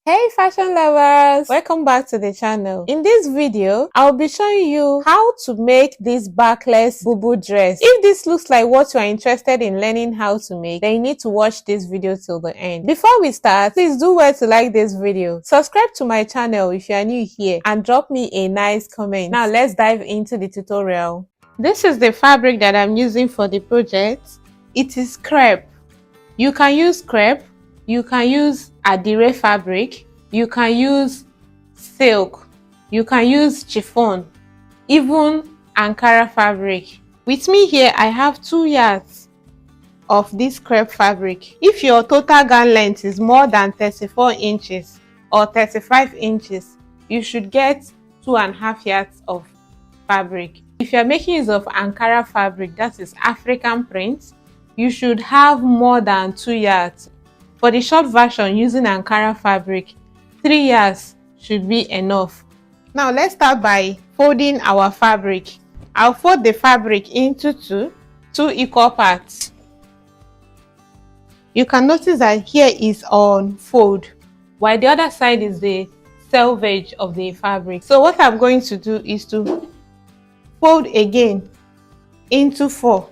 Hey fashion lovers, welcome back to the channel. In this video I'll be showing you how to make this backless bubu dress. If this looks like what you are interested in learning how to make, then you need to watch this video till the end. Before we start, please do well to like this video, subscribe to my channel if you are new here, and drop me a nice comment. Now let's dive into the tutorial. This is the fabric that I'm using for the project. It is crepe. You can use crepe, you can use adire fabric, you can use silk, you can use chiffon, even Ankara fabric. With me here, I have 2 yards of this crepe fabric. If your total gown length is more than 34 inches or 35 inches, you should get 2.5 yards of fabric. If you are making use of Ankara fabric, that is African print, you should have more than 2 yards. For the short version using Ankara fabric, 3 yards should be enough. Now let's start by folding our fabric. I'll fold the fabric into two equal parts. You can notice that here is on fold, while the other side is the selvage of the fabric. So what I'm going to do is to fold again into 4,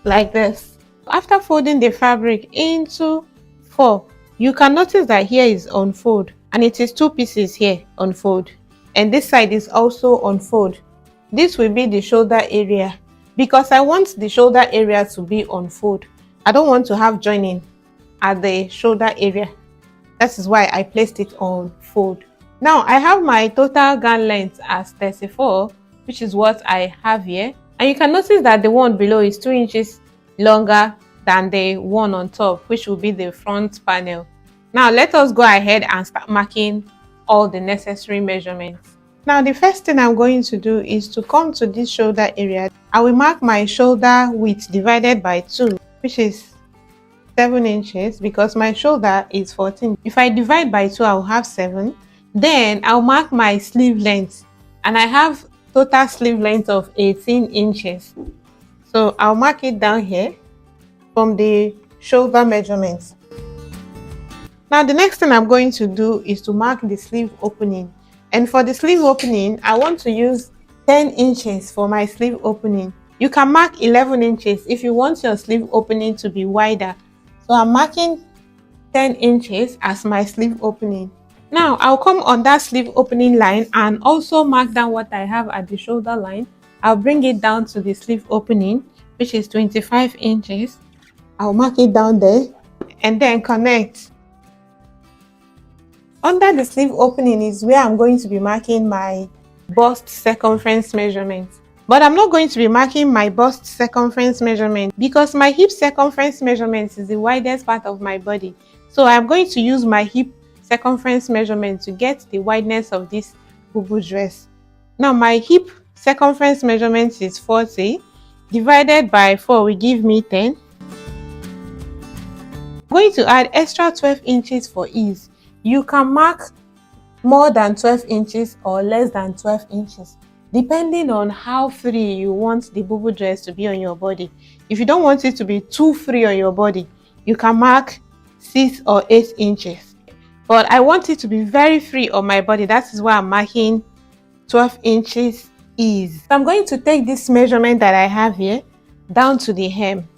like this. After folding the fabric into 4, you can notice that here is unfold, and it is 2 pieces here unfold, and this side is also unfold. This will be the shoulder area, because I want the shoulder area to be unfold. I don't want to have joining at the shoulder area. That is why I placed it on fold. Now I have my total gown length as 34, which is what I have here, and you can notice that the one below is 2 inches longer than the one on top, which will be the front panel. Now let us go ahead and start marking all the necessary measurements. Now the first thing I'm going to do is to come to this shoulder area. I will mark my shoulder width divided by 2, which is 7 inches, because my shoulder is 14. If I divide by 2, I'll have 7. Then I'll mark my sleeve length, and I have total sleeve length of 18 inches. So I'll mark it down here from the shoulder measurements. Now the next thing I'm going to do is to mark the sleeve opening, and for the sleeve opening I want to use 10 inches for my sleeve opening. You can mark 11 inches if you want your sleeve opening to be wider. So I'm marking 10 inches as my sleeve opening. Now I'll come on that sleeve opening line and also mark down what I have at the shoulder line. I'll bring it down to the sleeve opening, which is 25 inches. I'll mark it down there and then connect. Under the sleeve opening is where I'm going to be marking my bust circumference measurement. But I'm not going to be marking my bust circumference measurement because my hip circumference measurement is the widest part of my body. So I'm going to use my hip circumference measurement to get the wideness of this bubu dress. Now my hip circumference measurement is 40. Divided by 4 will give me 10. I'm going to add extra 12 inches for ease. You can mark more than 12 inches or less than 12 inches, depending on how free you want the bubu dress to be on your body. If you don't want it to be too free on your body, you can mark 6 or 8 inches. But I want it to be very free on my body. That is why I'm marking 12 inches ease. So I'm going to take this measurement that I have here down to the hem.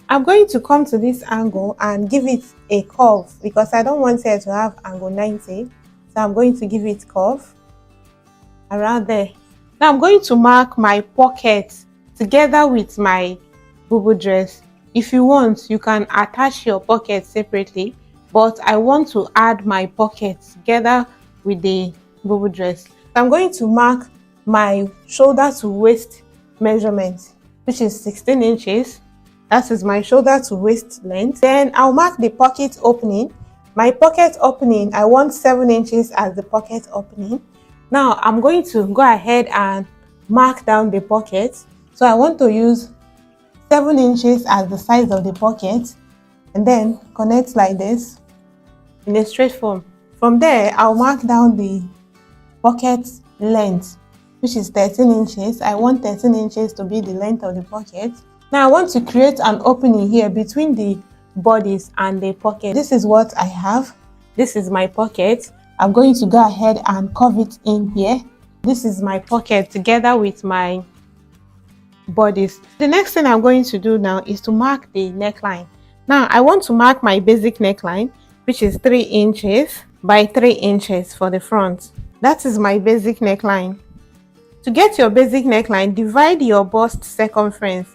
I'm going to come to this angle and give it a curve because I don't want it to have angle 90. So I'm going to give it curve around there. Now I'm going to mark my pocket together with my bubu dress. If you want, you can attach your pocket separately, but I want to add my pocket together with the bubu dress. So I'm going to mark my shoulder to waist measurement, which is 16 inches. That is my shoulder to waist length. Then I'll mark the pocket opening. My pocket opening, I want 7 inches as the pocket opening. Now I'm going to go ahead and mark down the pocket. So I want to use 7 inches as the size of the pocket, and then connect like this in a straight form. From there, I'll mark down the pocket length, which is 13 inches. I want 13 inches to be the length of the pocket. Now I want to create an opening here between the bodice and the pocket. This is what I have. This is my pocket. I'm going to go ahead and curve it in here. This is my pocket together with my bodice. The next thing I'm going to do now is to mark the neckline. Now I want to mark my basic neckline, which is 3 inches by 3 inches for the front. That is my basic neckline. To get your basic neckline, divide your bust circumference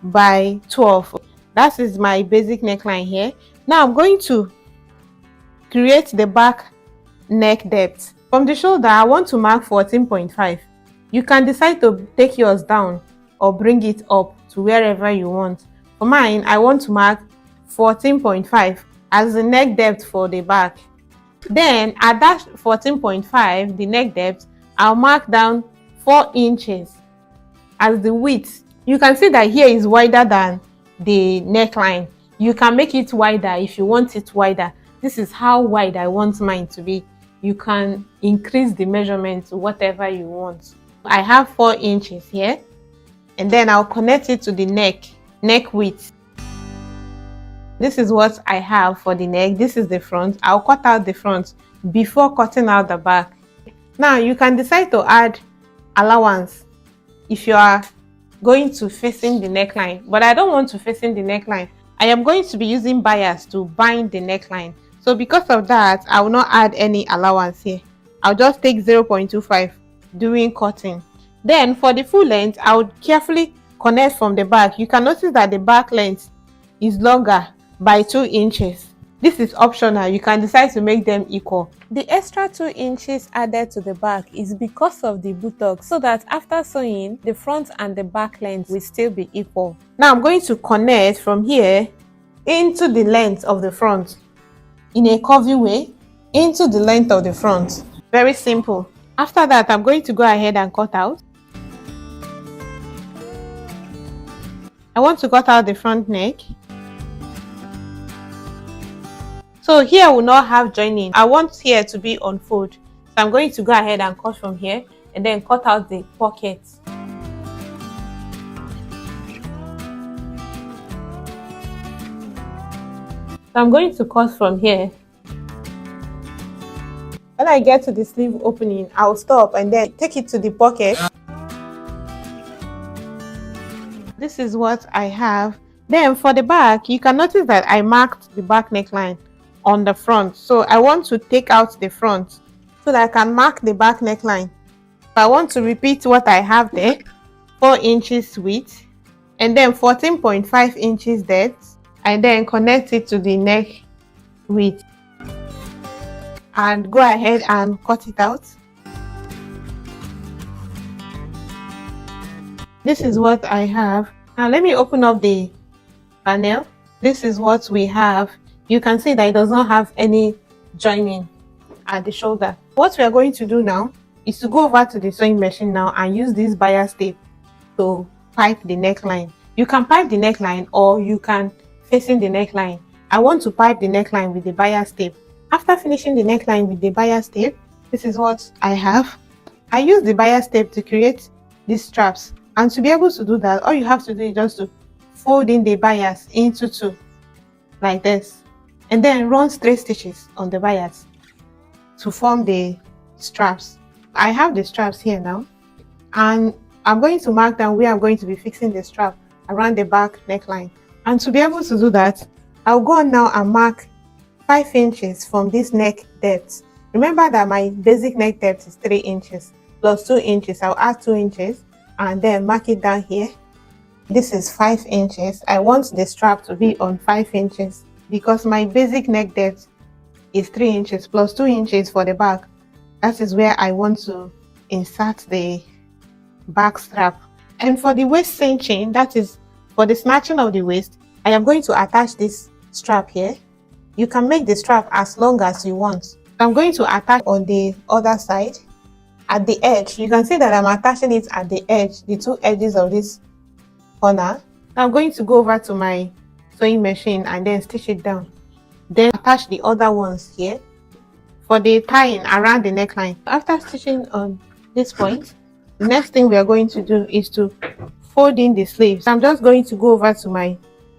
by 12. That is my basic neckline here. Now I'm going to create the back neck depth. From the shoulder, I want to mark 14.5. You can decide to take yours down or bring it up to wherever you want. For mine, I want to mark 14.5 as the neck depth for the back. Then at that 14.5, the neck depth, I'll mark down 4 inches as the width. You can see that here is wider than the neckline. You can make it wider if you want it wider. This is how wide I want mine to be. You can increase the measurement to whatever you want. I have 4 inches here, and then I'll connect it to the neck width. This is what I have for the neck. This is the front. I'll cut out the front before cutting out the back. Now you can decide to add allowance if you are going to facing the neckline, but I don't want to facing the neckline. I am going to be using bias to bind the neckline. So because of that, I will not add any allowance here. I'll just take 0.25 during cutting. Then for the full length, I would carefully connect from the back. You can notice that the back length is longer by 2 inches. This is optional. You can decide to make them equal. The extra 2 inches added to the back is because of the buttocks, so that after sewing, the front and the back length will still be equal. Now I'm going to connect from here into the length of the front in a curvy way into the length of the front. Very simple. After that, I'm going to go ahead and cut out. I want to cut out the front neck. So here will not have joining. I want here to be on fold. So I'm going to go ahead and cut from here and then cut out the pockets. So I'm going to cut from here. When I get to the sleeve opening, I'll stop and then take it to the pocket. This is what I have. Then for the back, you can notice that I marked the back neckline on the front. So I want to take out the front so that I can mark the back neckline. So I want to repeat what I have there. 4 inches width and then 14.5 inches depth, and then connect it to the neck width and go ahead and cut it out. This is what I have. Now let me open up the panel. This is what we have. You can see that it does not have any joining at the shoulder. What we are going to do now is to go over to the sewing machine now and use this bias tape to pipe the neckline. You can pipe the neckline or you can facing the neckline. I want to pipe the neckline with the bias tape. After finishing the neckline with the bias tape, this is what I have. I use the bias tape to create these straps, and to be able to do that, all you have to do is just to fold in the bias into 2 like this, and then run straight stitches on the bias to form the straps. I have the straps here now, and I'm going to mark down where I'm going to be fixing the strap around the back neckline. And to be able to do that, I'll go on now and mark 5 inches from this neck depth. Remember that my basic neck depth is 3 inches plus 2 inches. I'll add 2 inches and then mark it down here. This is 5 inches. I want the strap to be on 5 inches because my basic neck depth is 3 inches plus 2 inches for the back. That is where I want to insert the back strap. And for the waist cinching, that is for the snatching of the waist, I am going to attach this strap here. You can make the strap as long as you want. I'm going to attach on the other side at the edge. You can see that I'm attaching it at the edge, the 2 edges of this corner. I'm going to go over to my sewing machine and then stitch it down. Then attach the other ones here for the tying around the neckline. After stitching on this point, the next thing we are going to do is to folding the sleeves. I'm just going to go over to my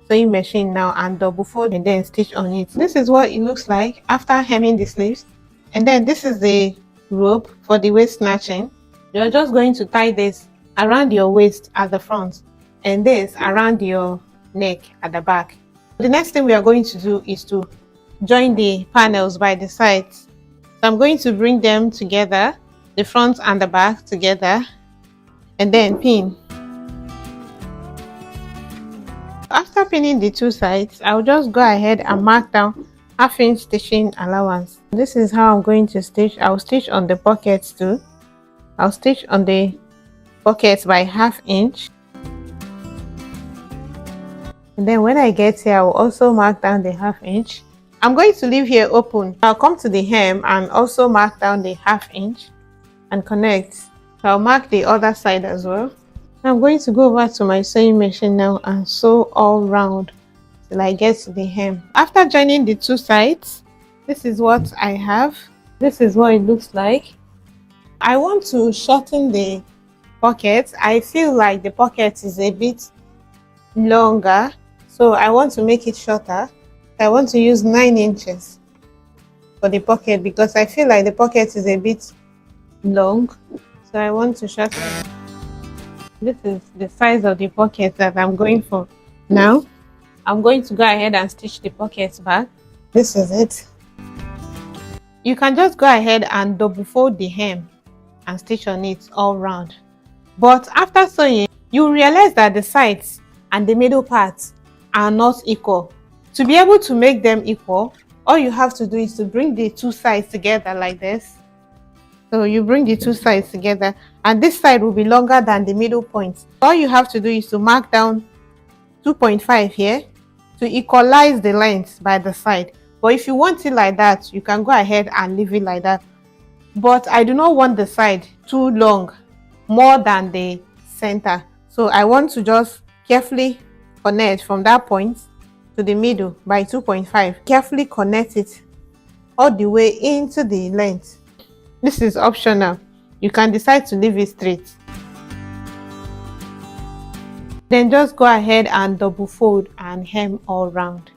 sewing machine now and double fold and then stitch on it. This is what it looks like after hemming the sleeves. And then this is the rope for the waist snatching. You're just going to tie this around your waist at the front and this around your neck at the back. The next thing we are going to do is to join the panels by the sides. So I'm going to bring them together, the front and the back together, and then pin. After pinning the two sides, I'll just go ahead and mark down half-inch stitching allowance. This is how I'm going to stitch. I'll stitch on the pockets too. I'll stitch on the pockets by ½ inch. And then when I get here, I'll also mark down the ½ inch. I'm going to leave here open. I'll come to the hem and also mark down the ½ inch and connect. So I'll mark the other side as well. I'm going to go over to my sewing machine now and sew all round till I get to the hem. After joining the two sides, this is what I have. This is what it looks like. I want to shorten the pocket. I feel like the pocket is a bit longer, so I want to make it shorter. I want to use 9 inches for the pocket because I feel like the pocket is a bit long, so I want to shorten it. This is the size of the pocket that I'm going for. Now I'm going to go ahead and stitch the pockets back. This is it. You can just go ahead and double fold the hem and stitch on it all round. But after sewing, you realize that the sides and the middle parts are not equal. To be able to make them equal, all you have to do is to bring the two sides together like this. So you bring the two sides together and this side will be longer than the middle point. All you have to do is to mark down 2.5 here to equalize the length by the side. But if you want it like that, you can go ahead and leave it like that. But I do not want the side too long, more than the center. So I want to just carefully connect from that point to the middle by 2.5. Carefully connect it all the way into the length. This is optional. You can decide to leave it straight. Then just go ahead and double fold and hem all round.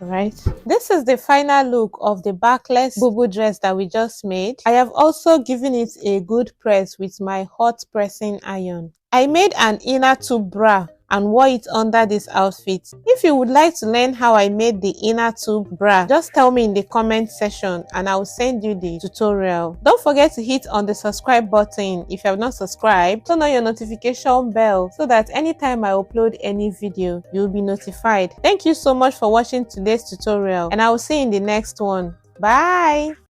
Alright, this is the final look of the backless bubu dress that we just made. I have also given it a good press with my hot pressing iron. I made an inner tube bra and wore it under this outfit. If you would like to learn how I made the inner tube bra, just tell me in the comment section and I will send you the tutorial. Don't forget to hit on the subscribe button if you have not subscribed. Turn on your notification bell so that anytime I upload any video, you'll be notified. Thank you so much for watching today's tutorial and I will see you in the next one. Bye!